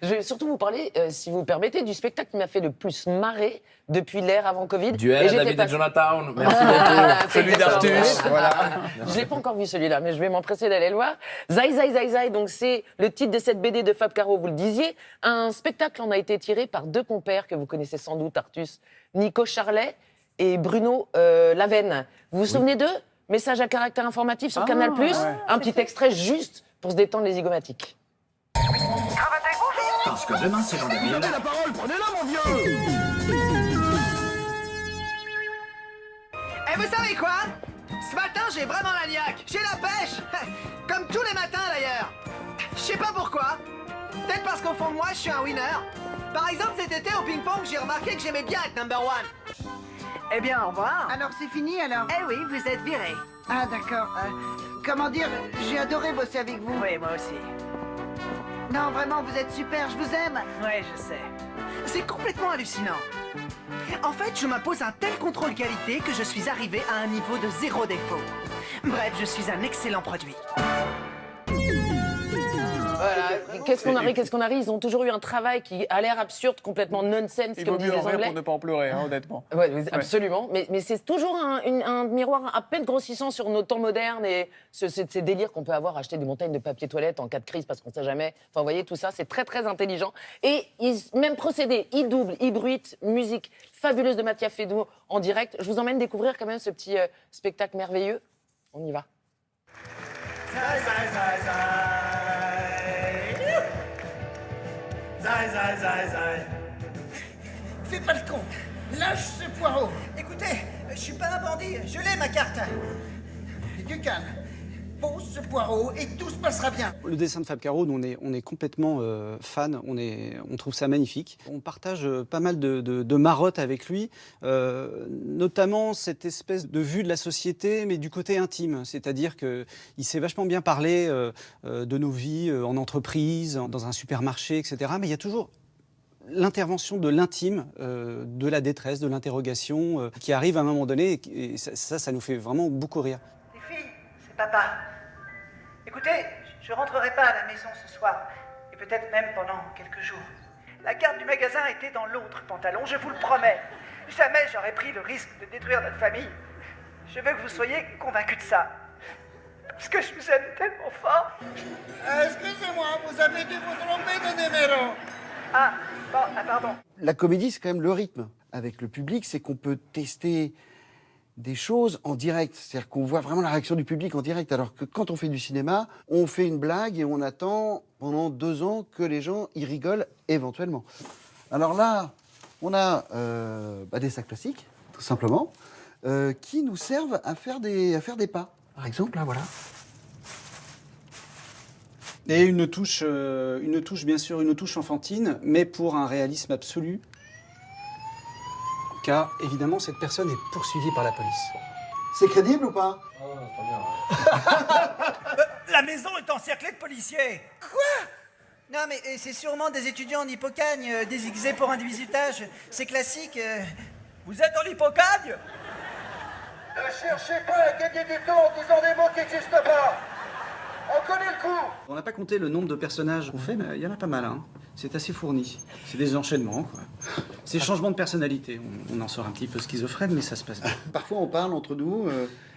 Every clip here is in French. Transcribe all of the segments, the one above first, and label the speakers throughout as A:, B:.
A: Je vais surtout vous parler, si vous le permettez, du spectacle qui m'a fait le plus marrer depuis l'ère avant Covid.
B: Duel à David
A: pas...
B: et Jonathan. Merci beaucoup. Celui d'Artus.
A: Voilà. Je l'ai pas encore vu celui-là, mais je vais m'empresser d'aller le voir. Zai Zai Zai Zai, donc c'est le titre de cette BD de Fab Caro, vous le disiez. Un spectacle en a été tiré par deux compères que vous connaissez sans doute, Artus, Nico Charlet et Bruno Lavenne. Vous vous souvenez d'eux? Message à caractère informatif sur Canal+, un petit extrait juste pour se détendre les zygomatiques.
C: Parce que demain, c'est l'an 2000.
D: Vous avez la parole, prenez-la, mon vieux!
E: Et vous savez quoi? Ce matin, j'ai vraiment la niaque. J'ai la pêche. Comme tous les matins, d'ailleurs. Je sais pas pourquoi. Peut-être parce qu'au fond de moi, je suis un winner. Par exemple, cet été, au ping-pong, j'ai remarqué que j'aimais bien être number one. Eh bien, au revoir.
F: Alors c'est fini alors?
E: Eh oui, vous êtes viré.
F: Ah d'accord. Comment dire, j'ai adoré bosser avec vous.
E: Oui, moi aussi.
F: Non, vraiment, vous êtes super, je vous aime.
E: Ouais, je sais. C'est complètement hallucinant. En fait, je m'impose un tel contrôle qualité que je suis arrivé à un niveau de 0 défaut. Bref, je suis un excellent produit.
A: Voilà. Qu'est-ce qu'on arrive? Ils ont toujours eu un travail qui a l'air absurde, complètement nonsense,
D: Il
A: comme
D: vaut
A: disent
D: mieux
A: les
D: en rire
A: Anglais.
D: pour ne pas en pleurer, hein, honnêtement.
A: Ouais, absolument. Mais c'est toujours un miroir à peine grossissant sur nos temps modernes et ces délires qu'on peut avoir, acheter des montagnes de papier toilette en cas de crise parce qu'on ne sait jamais. Enfin, vous voyez, tout ça, c'est très, très intelligent. Et même procédé, ils doublent, ils bruitent, musique fabuleuse de Mattia Fédou en direct. Je vous emmène découvrir quand même ce petit spectacle merveilleux. On y va.
G: Zai, zai, zai, zai. Zai, zai, zai, zai.
E: Fais pas le con. Lâche ce poireau. Écoutez, je suis pas un bandit. Je l'ai, ma carte. Du calme. Pose ce poireau et tout se passera bien.
H: Le dessin de Fab Caro, nous, on est complètement fan, on trouve ça magnifique. On partage pas mal de marottes avec lui, notamment cette espèce de vue de la société, mais du côté intime. C'est-à-dire qu'il sait vachement bien parler de nos vies en entreprise, dans un supermarché, etc. Mais il y a toujours l'intervention de l'intime, de la détresse, de l'interrogation, qui arrive à un moment donné, et ça nous fait vraiment beaucoup rire.
E: Les filles, c'est papa. Écoutez, je rentrerai pas à la maison ce soir, et peut-être même pendant quelques jours. La carte du magasin était dans l'autre pantalon, je vous le promets. Jamais j'aurais pris le risque de détruire notre famille. Je veux que vous soyez convaincus de ça. Parce que je vous aime tellement fort.
F: Excusez-moi, vous avez dû vous tromper de numéro.
E: Ah, bon, pardon.
I: La comédie, c'est quand même le rythme. Avec le public, c'est qu'on peut tester des choses en direct. C'est-à-dire qu'on voit vraiment la réaction du public en direct. Alors que quand on fait du cinéma, on fait une blague et on attend pendant 2 ans que les gens y rigolent éventuellement. Alors là, on a des sacs plastiques, tout simplement, qui nous servent à faire des pas. Par exemple, là, voilà.
H: Et une touche, bien sûr, une touche enfantine, mais pour un réalisme absolu, car évidemment, cette personne est poursuivie par la police.
I: C'est crédible ou pas?
E: La maison est encerclée de policiers. Quoi? Non, mais c'est sûrement des étudiants en hippocagne, déguisés pour un visitage. C'est classique. Vous êtes en hippocagne?
F: Ne cherchez pas à gagner du temps en disant des mots qui n'existent pas. On connaît le coup.
H: On n'a pas compté le nombre de personnages qu'on fait, mais il y en a pas mal. Hein. C'est assez fourni. C'est des enchaînements, quoi. C'est changement de personnalité. On en sort un petit peu schizophrène, mais ça se passe bien.
I: Parfois, on parle entre nous.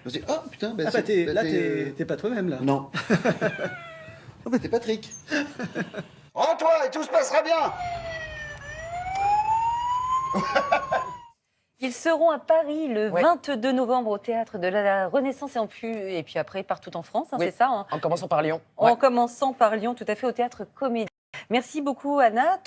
I: On se dit, oh putain,
H: t'es pas toi-même, là.
I: Non. Non, mais t'es Patrick. Rends-toi et tout se passera bien.
J: Ils seront à Paris le 22 novembre au Théâtre de la Renaissance et puis après partout en France, hein,
A: Oui.
J: c'est ça hein.
A: En commençant par Lyon.
J: En commençant par Lyon, tout à fait, au Théâtre Comédie. Merci beaucoup Anna.